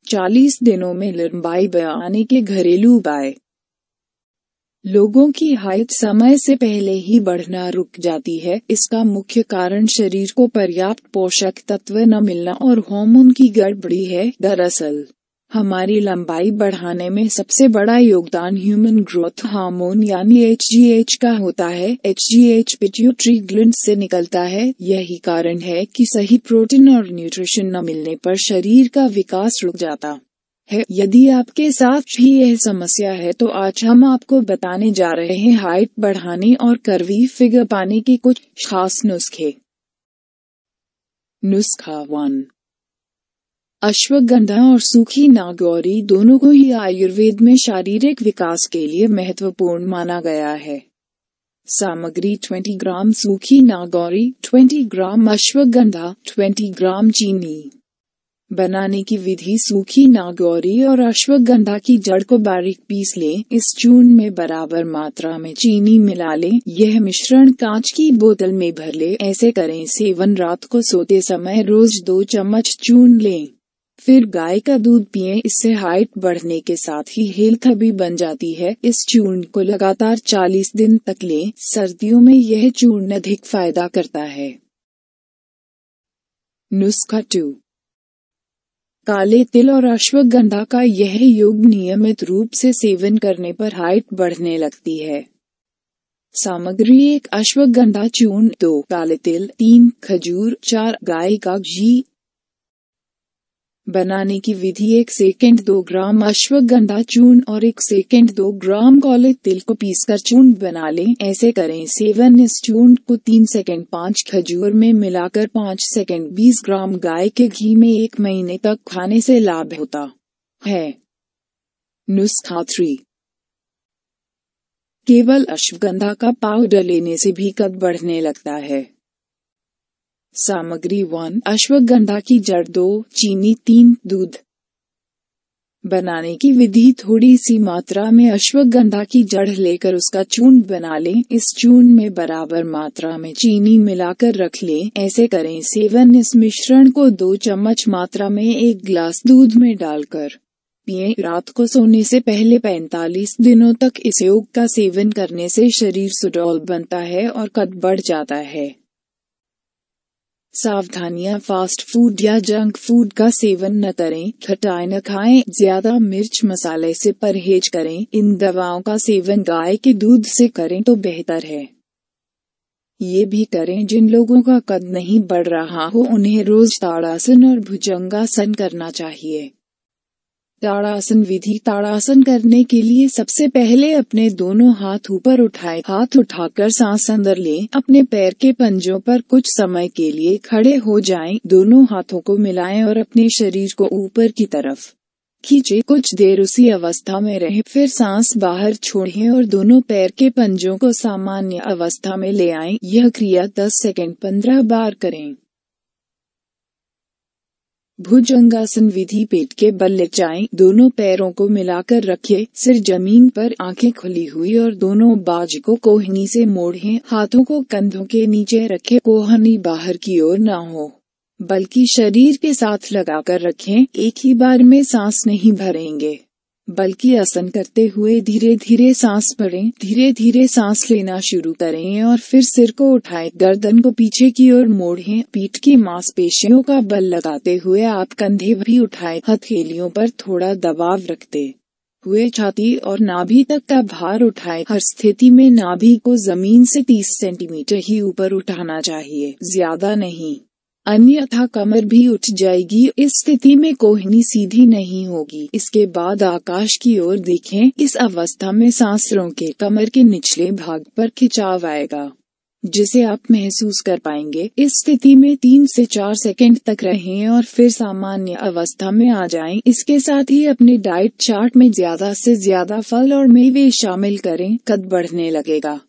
40 दिनों में लंबाई बढ़ाने के घरेलू उपाय। लोगों की हाइट समय से पहले ही बढ़ना रुक जाती है। इसका मुख्य कारण शरीर को पर्याप्त पोषक तत्व न मिलना और हार्मोन की गड़बड़ी है। दरअसल हमारी लंबाई बढ़ाने में सबसे बड़ा योगदान ह्यूमन ग्रोथ हार्मोन यानी HGH का होता है। HGH पिट्यूटरी ग्लैंड से निकलता है। यही कारण है कि सही प्रोटीन और न्यूट्रिशन न मिलने पर शरीर का विकास रुक जाता है। यदि आपके साथ भी यह समस्या है तो आज हम आपको बताने जा रहे हैं हाइट बढ़ाने और कर्वी फिगर पाने के कुछ खास नुस्खे। नुस्खा 1। अश्वगंधा और सूखी नागौरी दोनों को ही आयुर्वेद में शारीरिक विकास के लिए महत्वपूर्ण माना गया है। सामग्री 20 ग्राम सूखी नागौरी, 20 ग्राम अश्वगंधा, 20 ग्राम चीनी। बनाने की विधि। सूखी नागौरी और अश्वगंधा की जड़ को बारीक पीस लें। इस चूर्ण में बराबर मात्रा में चीनी मिला लें। यह मिश्रण कांच की बोतल में भर लें। ऐसे करें सेवन। रात को सोते समय रोज 2 चम्मच चूर्ण लें। फिर गाय का दूध पिएं। इससे हाइट बढ़ने के साथ ही हेल्थ भी बन जाती है। इस चूर्ण को लगातार 40 दिन तक लें। सर्दियों में यह चूर्ण अधिक फायदा करता है। नुस्खा 2। काले तिल और अश्वगंधा का यह योग नियमित रूप से सेवन करने पर हाइट बढ़ने लगती है। सामग्री 1 अश्वगंधा चूर्ण, 2 काले तिल, 3 खजूर, 4 गाय का घी। बनाने की विधि। 1 सेकंड 2 ग्राम अश्वगंधा चूर्ण और 1 सेकंड 2 ग्राम काले तिल को पीसकर चूर्ण बना लें। ऐसे करें सेवन। इस चूर्ण को 3 सेकंड 5 खजूर में मिलाकर 5 सेकंड 20 ग्राम गाय के घी में 1 महीने तक खाने से लाभ होता है। नुस्खा 3। केवल अश्वगंधा का पाउडर लेने से भी कद बढ़ने लगता है। सामग्री 1 अश्वगंधा की जड़, 2 चीनी, 3 दूध। बनाने की विधि। थोड़ी सी मात्रा में अश्वगंधा की जड़ लेकर उसका चूर्ण बना लें। इस चूर्ण में बराबर मात्रा में चीनी मिलाकर रख लें। ऐसे करें सेवन। इस मिश्रण को 2 चम्मच मात्रा में 1 गिलास दूध में डालकर पिएं। रात को सोने से पहले 45 दिनों तक इस योग का सेवन करने से शरीर सुडौल बनता है और कद बढ़ जाता है। सावधानियां। फास्ट फूड या जंक फूड का सेवन न करें। खटाई न खाएं। ज्यादा मिर्च मसाले से परहेज करें। इन दवाओं का सेवन गाय के दूध से करें तो बेहतर है। ये भी करें जिन लोगों का कद नहीं बढ़ रहा हो। उन्हें रोज ताड़ासन और भुजंगासन करना चाहिए। ताड़ासन विधि। ताड़ासन करने के लिए सबसे पहले अपने दोनों हाथ ऊपर उठाएं। हाथ उठाकर सांस अंदर लें। अपने पैर के पंजों पर कुछ समय के लिए खड़े हो जाएं। दोनों हाथों को मिलाएं और अपने शरीर को ऊपर की तरफ खींचे। कुछ देर उसी अवस्था में रहें। फिर सांस बाहर छोड़ें और दोनों पैर के पंजों को सामान्य अवस्था में ले आएं। यह क्रिया 10 सेकंड 15 बार करें। भुजंगासन विधि। पेट के बल लेट जाएं। दोनों पैरों को मिलाकर रखें। सिर जमीन पर, आंखें खुली हुई और दोनों बाजू को कोहनी से मोड़ें। हाथों को कंधों के नीचे रखें। कोहनी बाहर की ओर न हो बल्कि शरीर के साथ लगाकर रखें। एक ही बार में सांस नहीं भरेंगे बल्कि आसन करते हुए धीरे धीरे सांस भरें। धीरे धीरे सांस लेना शुरू करें और फिर सिर को उठाएं। गर्दन को पीछे की ओर मोड़ें। पीठ की मांसपेशियों का बल लगाते हुए आप कंधे भी उठाएं। हथेलियों पर थोड़ा दबाव रखते हुए छाती और नाभि तक का भार उठाएं। हर स्थिति में नाभि को जमीन से 30 सेंटीमीटर ही ऊपर उठाना चाहिए, ज्यादा नहीं, अन्यथा कमर भी उठ जाएगी। इस स्थिति में कोहनी सीधी नहीं होगी। इसके बाद आकाश की ओर देखें। इस अवस्था में सांस रोकें। कमर के निचले भाग पर खिंचाव आएगा जिसे आप महसूस कर पाएंगे। इस स्थिति में 3 से 4 सेकंड तक रहें और फिर सामान्य अवस्था में आ जाएं। इसके साथ ही अपने डाइट चार्ट में ज्यादा से ज्यादा फल और मेवे शामिल करें। कद बढ़ने लगेगा।